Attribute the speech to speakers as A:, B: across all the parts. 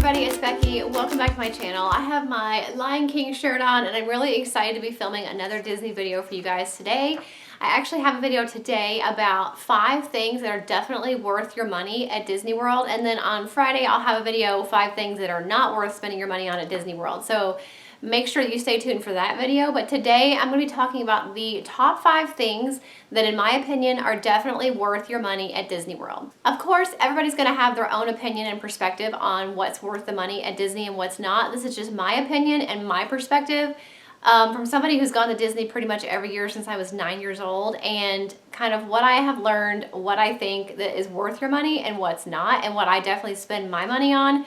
A: everybody, it's Becky. Welcome back to my channel. I have my Lion King shirt on and I'm really excited to be filming another Disney video for you guys today. I actually have a video today about 5 things that are definitely worth your money at Disney World, and then on Friday I'll have a video 5 things that are not worth spending your money on at Disney World. So make sure that you stay tuned for that video. But today I'm going to be talking about the top 5 things that in my opinion are definitely worth your money at Disney World. Of course, everybody's going to have their own opinion and perspective on what's worth the money at Disney and what's not. This is just my opinion and my perspective from somebody who's gone to Disney pretty much every year since I was 9 years old, and kind of what I have learned, what I think that is worth your money and what's not, and what I definitely spend my money on.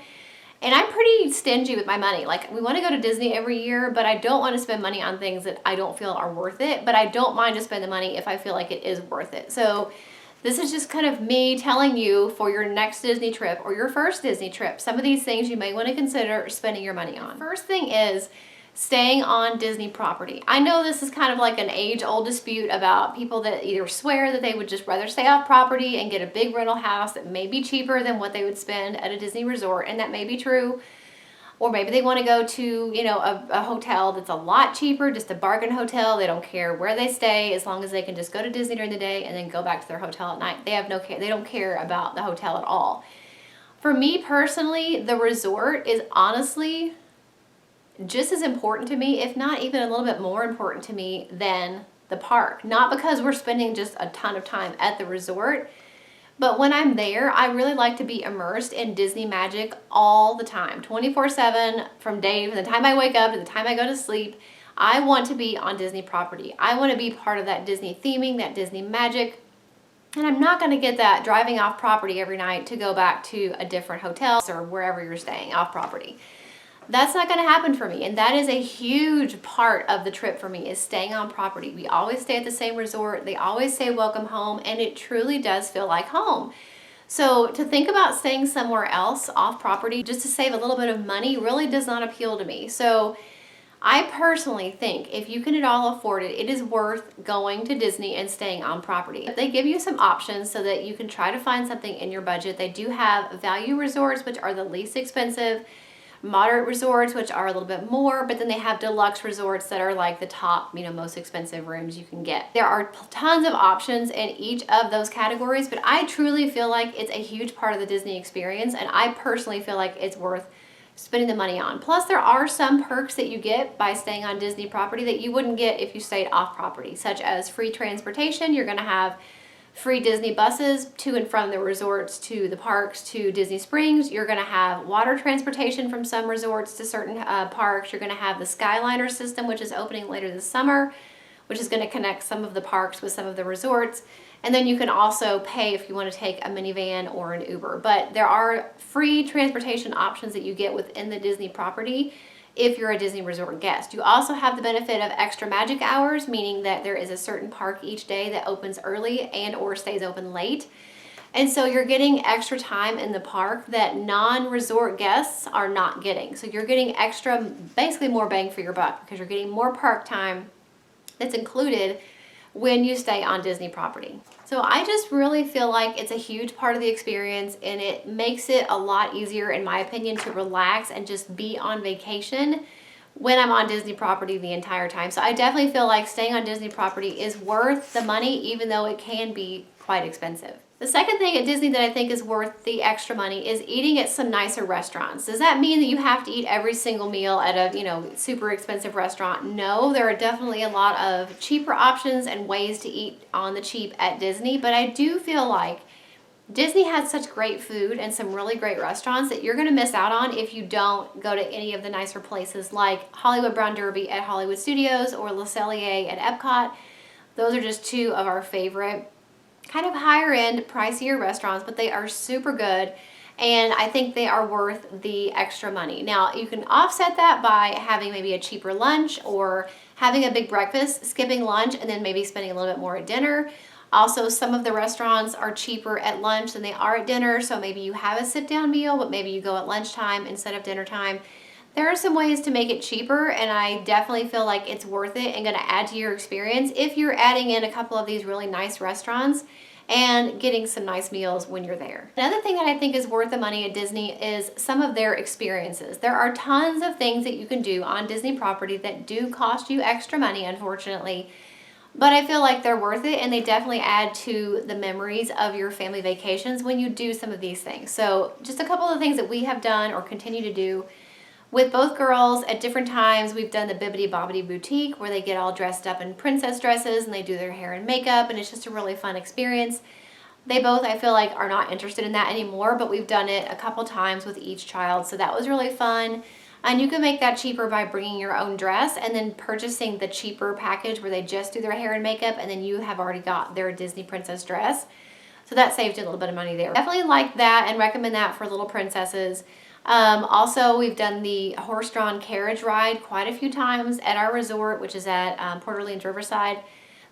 A: And I'm pretty stingy with my money. Like, we want to go to Disney every year, but I don't want to spend money on things that I don't feel are worth it. But I don't mind to spend the money if I feel like it is worth it. So this is just kind of me telling you, for your next Disney trip or your first Disney trip, some of these things you may want to consider spending your money on. First thing is staying on Disney property. I know this is kind of like an age-old dispute about people that either swear that they would just rather stay off property and get a big rental house that may be cheaper than what they would spend at a Disney resort, and that may be true. Or maybe they want to go to, you know, a hotel that's a lot cheaper, just a bargain hotel. They don't care where they stay as long as they can just go to Disney during the day and then go back to their hotel at night. They have no care. They don't care about the hotel at all. For me personally, the resort is honestly just as important to me, if not even a little bit more important to me than the park. Not because we're spending just a ton of time at the resort, but when I'm there, I really like to be immersed in Disney magic all the time, 24/7, from the time I wake up to the time I go to sleep. I want to be on Disney property. I want to be part of that Disney theming, that Disney magic. And I'm not going to get that driving off property every night to go back to a different hotel or wherever you're staying off property. That's not going to happen for me, and that is a huge part of the trip for me, is staying on property. We always stay at the same resort. They always say welcome home, and it truly does feel like home. So to think about staying somewhere else off property just to save a little bit of money really does not appeal to me. So I personally think if you can at all afford it, it is worth going to Disney and staying on property. They give you some options so that you can try to find something in your budget. They do have value resorts, which are the least expensive, moderate resorts, which are a little bit more, but then they have deluxe resorts that are like the top, most expensive rooms you can get. There are tons of options in each of those categories, but I truly feel like it's a huge part of the Disney experience, and I personally feel like it's worth spending the money on. Plus, there are some perks that you get by staying on Disney property that you wouldn't get if you stayed off property, such as free transportation. You're going to have free Disney buses to and from the resorts to the parks to Disney Springs. You're going to have water transportation from some resorts to certain parks. You're going to have the Skyliner system, which is opening later this summer, which is going to connect some of the parks with some of the resorts. And then you can also pay if you want to take a minivan or an Uber. But there are free transportation options that you get within the Disney property if you're a Disney Resort guest. You also have the benefit of extra magic hours, meaning that there is a certain park each day that opens early and or stays open late. And so you're getting extra time in the park that non-resort guests are not getting. So you're getting extra, basically more bang for your buck, because you're getting more park time that's included when you stay on Disney property. So I just really feel like it's a huge part of the experience, and it makes it a lot easier, in my opinion, to relax and just be on vacation when I'm on Disney property the entire time. So I definitely feel like staying on Disney property is worth the money, even though it can be quite expensive. The second thing at Disney that I think is worth the extra money is eating at some nicer restaurants. Does that mean that you have to eat every single meal at a, super expensive restaurant? No, there are definitely a lot of cheaper options and ways to eat on the cheap at Disney, but I do feel like Disney has such great food and some really great restaurants that you're going to miss out on if you don't go to any of the nicer places like Hollywood Brown Derby at Hollywood Studios or Le Cellier at Epcot. Those are just 2 of our favorite kind of higher end, pricier restaurants, but they are super good, and I think they are worth the extra money. Now, you can offset that by having maybe a cheaper lunch or having a big breakfast, skipping lunch, and then maybe spending a little bit more at dinner. Also, some of the restaurants are cheaper at lunch than they are at dinner, so maybe you have a sit-down meal, but maybe you go at lunchtime instead of dinner time. There are some ways to make it cheaper, and I definitely feel like it's worth it and going to add to your experience if you're adding in a couple of these really nice restaurants and getting some nice meals when you're there. Another thing that I think is worth the money at Disney is some of their experiences. There are tons of things that you can do on Disney property that do cost you extra money, unfortunately, but I feel like they're worth it, and they definitely add to the memories of your family vacations when you do some of these things. So just a couple of things that we have done or continue to do with both girls at different times. We've done the Bibbidi Bobbidi Boutique, where they get all dressed up in princess dresses and they do their hair and makeup, and it's just a really fun experience. They both, I feel like, are not interested in that anymore, but we've done it a couple times with each child, so that was really fun. And you can make that cheaper by bringing your own dress and then purchasing the cheaper package where they just do their hair and makeup, and then you have already got their Disney princess dress. So that saved you a little bit of money there. Definitely like that and recommend that for little princesses. Also, we've done the horse-drawn carriage ride quite a few times at our resort, which is at Port Orleans Riverside.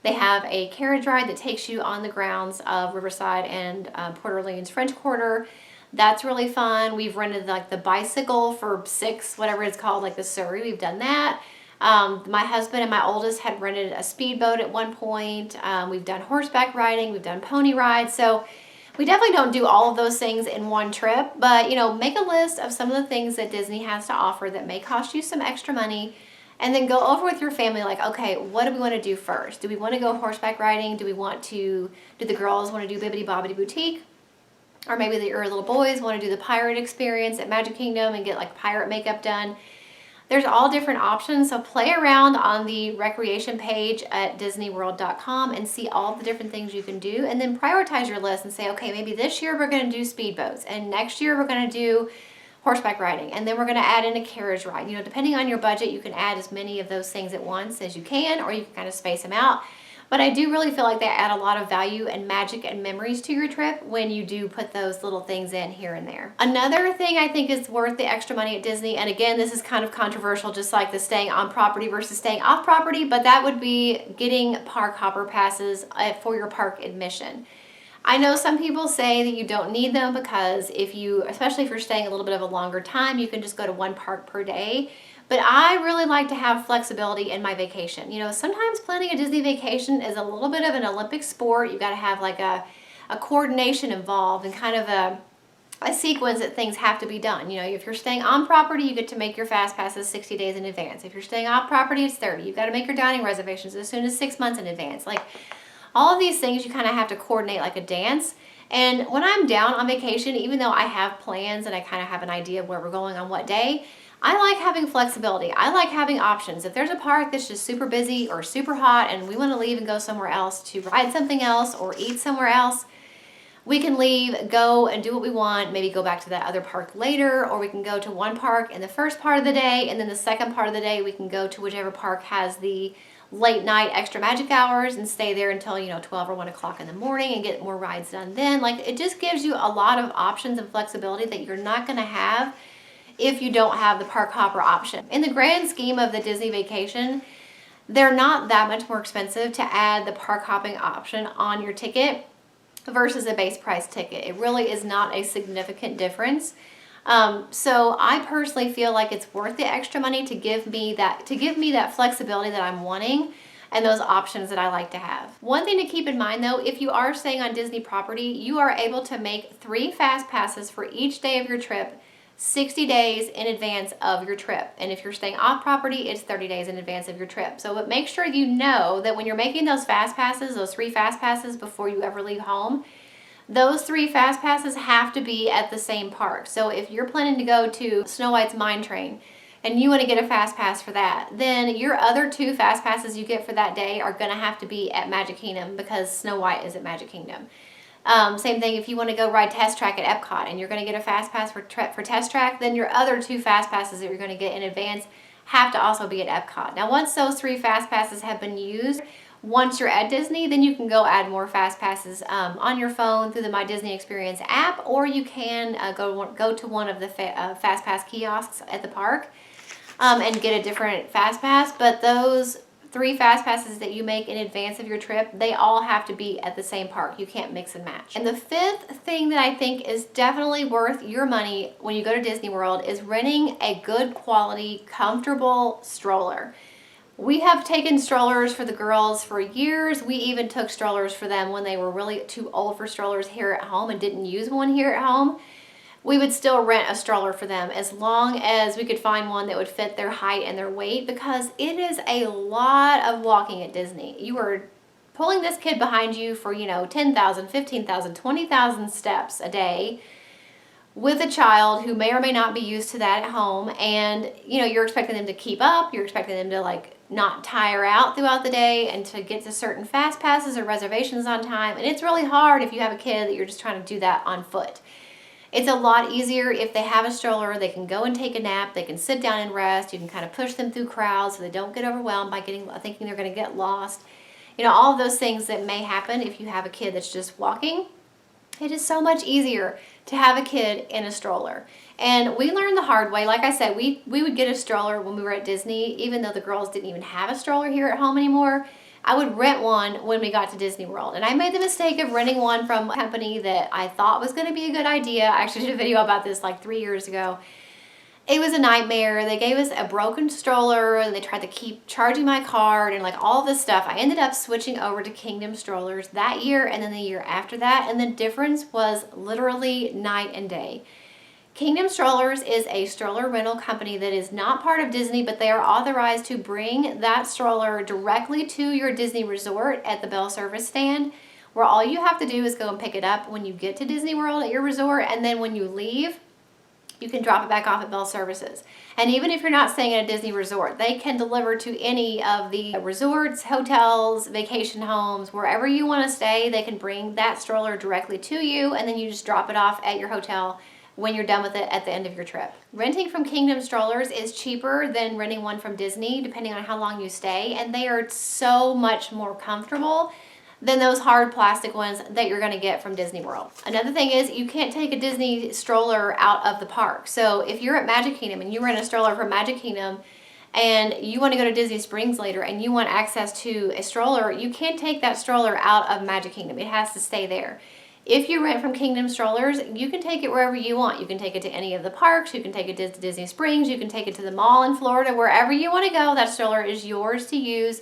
A: They have a carriage ride that takes you on the grounds of Riverside and Port Orleans French Quarter. That's really fun. We've rented like the bicycle for $6, whatever it's called, like the Surrey. We've done that. My husband and my oldest had rented a speedboat at one point. We've done horseback riding. We've done pony rides. So we definitely don't do all of those things in one trip, but make a list of some of the things that Disney has to offer that may cost you some extra money, and then go over with your family like, okay, what do we want to do first? Do we want to go horseback riding? Do the girls want to do Bibbidi Bobbidi Boutique? Or maybe your little boys want to do the pirate experience at Magic Kingdom and get like pirate makeup done. There's all different options, so play around on the recreation page at disneyworld.com and see all the different things you can do, and then prioritize your list and say, okay, maybe this year we're going to do speedboats, and next year we're going to do horseback riding, and then we're going to add in a carriage ride. Depending on your budget, you can add as many of those things at once as you can, or you can kind of space them out. But I do really feel like they add a lot of value and magic and memories to your trip when you do put those little things in here and there. Another thing I think is worth the extra money at Disney, and again, this is kind of controversial, just like the staying on property versus staying off property, but that would be getting park hopper passes for your park admission. I know some people say that you don't need them because especially if you're staying a little bit of a longer time, you can just go to one park per day. But I really like to have flexibility in my vacation. Sometimes planning a Disney vacation is a little bit of an Olympic sport. You've got to have like a coordination involved and kind of a sequence that things have to be done. If you're staying on property, you get to make your fast passes 60 days in advance. If you're staying off property, it's 30. You've got to make your dining reservations as soon as 6 months in advance. Like all of these things, you kind of have to coordinate like a dance. And when I'm down on vacation, even though I have plans and I kind of have an idea of where we're going on what day, I like having flexibility. I like having options. If there's a park that's just super busy or super hot and we want to leave and go somewhere else to ride something else or eat somewhere else, we can leave, go and do what we want, maybe go back to that other park later, or we can go to one park in the first part of the day, and then the second part of the day we can go to whichever park has the late night extra magic hours and stay there until 12 or 1 o'clock in the morning and get more rides done then. Like, it just gives you a lot of options and flexibility that you're not going to have if you don't have the park hopper option. In the grand scheme of the Disney vacation, they're not that much more expensive to add the park hopping option on your ticket versus a base price ticket. It really is not a significant difference. So I personally feel like it's worth the extra money to give me that flexibility that I'm wanting and those options that I like to have. One thing to keep in mind though, if you are staying on Disney property, you are able to make 3 fast passes for each day of your trip 60 days in advance of your trip. And if you're staying off property, it's 30 days in advance of your trip. So but make sure you know that when you're making those fast passes, those 3 fast passes before you ever leave home, those 3 fast passes have to be at the same park. So if you're planning to go to Snow White's Mine Train and you want to get a fast pass for that, then your other 2 fast passes you get for that day are going to have to be at Magic Kingdom because Snow White is at Magic Kingdom. Same thing if you want to go ride Test Track at Epcot and you're going to get a fast pass for Test Track, then your other 2 fast passes that you're going to get in advance have to also be at Epcot. Now once those 3 fast passes have been used, once you're at Disney, then you can go add more fast passes on your phone through the My Disney Experience app, or you can go to one of the fast pass kiosks at the park and get a different fast pass. But those 3 fast passes that you make in advance of your trip, they all have to be at the same park. You can't mix and match. And the 5th thing that I think is definitely worth your money when you go to Disney World is renting a good quality, comfortable stroller. We have taken strollers for the girls for years. We even took strollers for them when they were really too old for strollers here at home and didn't use one here at home. We would still rent a stroller for them as long as we could find one that would fit their height and their weight, because it is a lot of walking at Disney. You are pulling this kid behind you for, 10,000, 15,000, 20,000 steps a day with a child who may or may not be used to that at home, and you're expecting them to keep up, you're expecting them to not tire out throughout the day and to get to certain fast passes or reservations on time, and it's really hard if you have a kid that you're just trying to do that on foot. It's a lot easier if they have a stroller. They can go and take a nap, they can sit down and rest, you can kind of push them through crowds so they don't get overwhelmed by thinking they're going to get lost. All of those things that may happen if you have a kid that's just walking. It is so much easier to have a kid in a stroller. And we learned the hard way. Like I said, we would get a stroller when we were at Disney, even though the girls didn't even have a stroller here at home anymore. I would rent one when we got to Disney World. And I made the mistake of renting one from a company that I thought was going to be a good idea. I actually did a video about this like 3 years ago. It was a nightmare. They gave us a broken stroller and they tried to keep charging my card and all this stuff. I ended up switching over to Kingdom strollers that year and then the year after that, and the difference was literally night and day. Kingdom Strollers is a stroller rental company that is not part of Disney, but they are authorized to bring that stroller directly to your Disney resort at the Bell Service stand, where all you have to do is go and pick it up when you get to Disney World at your resort, and then when you leave, you can drop it back off at Bell Services. And even if you're not staying at a Disney resort, they can deliver to any of the resorts, hotels, vacation homes, wherever you want to stay. They can bring that stroller directly to you, and then you just drop it off at your hotel when you're done with it at the end of your trip. Renting from Kingdom Strollers is cheaper than renting one from Disney, depending on how long you stay, and they are so much more comfortable than those hard plastic ones that you're gonna get from Disney World. Another thing is you can't take a Disney stroller out of the park. So if you're at Magic Kingdom and you rent a stroller from Magic Kingdom and you want to go to Disney Springs later and you want access to a stroller, you can't take that stroller out of Magic Kingdom. It has to stay there. If you rent from Kingdom Strollers, you can take it wherever you want. You can take it to any of the parks, you can take it to Disney Springs, you can take it to the mall in Florida, wherever you want to go. That stroller is yours to use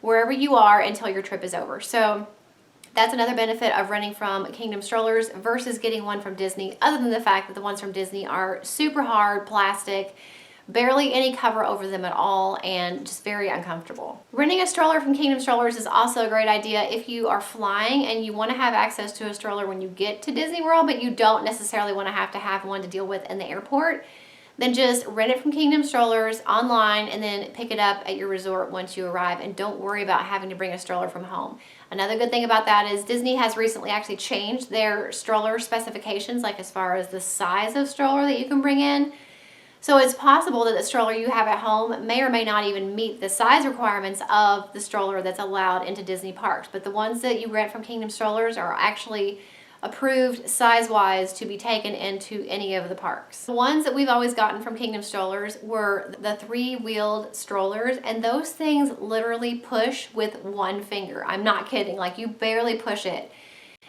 A: wherever you are until your trip is over. So that's another benefit of renting from Kingdom Strollers versus getting one from Disney, other than the fact that the ones from Disney are super hard plastic, barely any cover over them at all, and just very uncomfortable. Renting a stroller from Kingdom Strollers is also a great idea if you are flying and you want to have access to a stroller when you get to Disney World, but you don't necessarily want to have one to deal with in the airport. Then just rent it from Kingdom Strollers online and then pick it up at your resort once you arrive, and don't worry about having to bring a stroller from home. Another good thing about that is Disney has recently actually changed their stroller specifications, like as far as the size of stroller that you can bring in. So it's possible that the stroller you have at home may or may not even meet the size requirements of the stroller that's allowed into Disney parks. But the ones that you rent from Kingdom Strollers are actually approved size-wise to be taken into any of the parks. The ones that we've always gotten from Kingdom Strollers were the 3-wheeled strollers, and those things literally push with one finger. I'm not kidding, you barely push it.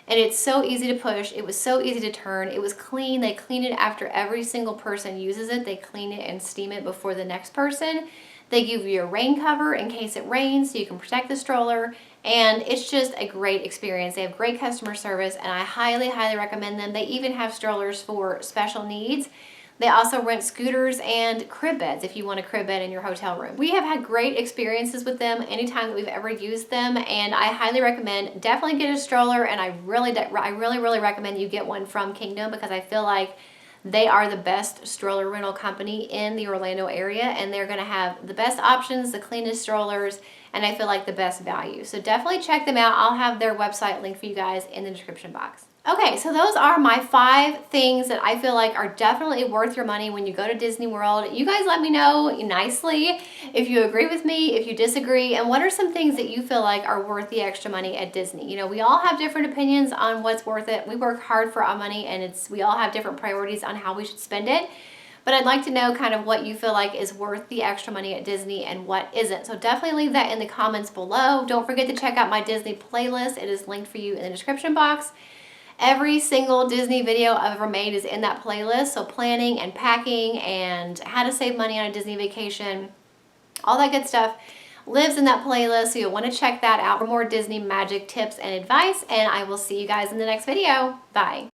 A: And it's so easy to push. It was so easy to turn. It was clean. They clean it after every single person uses it. They clean it and steam it before the next person. They give you a rain cover in case it rains so you can protect the stroller. And it's just a great experience. They have great customer service, and I highly, highly recommend them. They even have strollers for special needs. They also rent scooters and crib beds if you want a crib bed in your hotel room. We have had great experiences with them anytime that we've ever used them, and I highly recommend, definitely get a stroller, and I really recommend you get one from Kingdom, because I feel like they are the best stroller rental company in the Orlando area, and they're gonna have the best options, the cleanest strollers, and I feel like the best value. So definitely check them out. I'll have their website linked for you guys in the description box. Okay, so those are my 5 things that I feel like are definitely worth your money when you go to Disney World. You guys let me know nicely if you agree with me, if you disagree, and what are some things that you feel like are worth the extra money at Disney. We all have different opinions on what's worth it. We work hard for our money, and we all have different priorities on how we should spend it. But I'd like to know kind of what you feel like is worth the extra money at Disney and what isn't. So definitely leave that in the comments below. Don't forget to check out my Disney playlist. It is linked for you in the description box. Every single Disney video I've ever made is in that playlist. So planning and packing and how to save money on a Disney vacation, all that good stuff. lives in that playlist, so you'll want to check that out for more Disney magic tips and advice, and I will see you guys in the next video. Bye.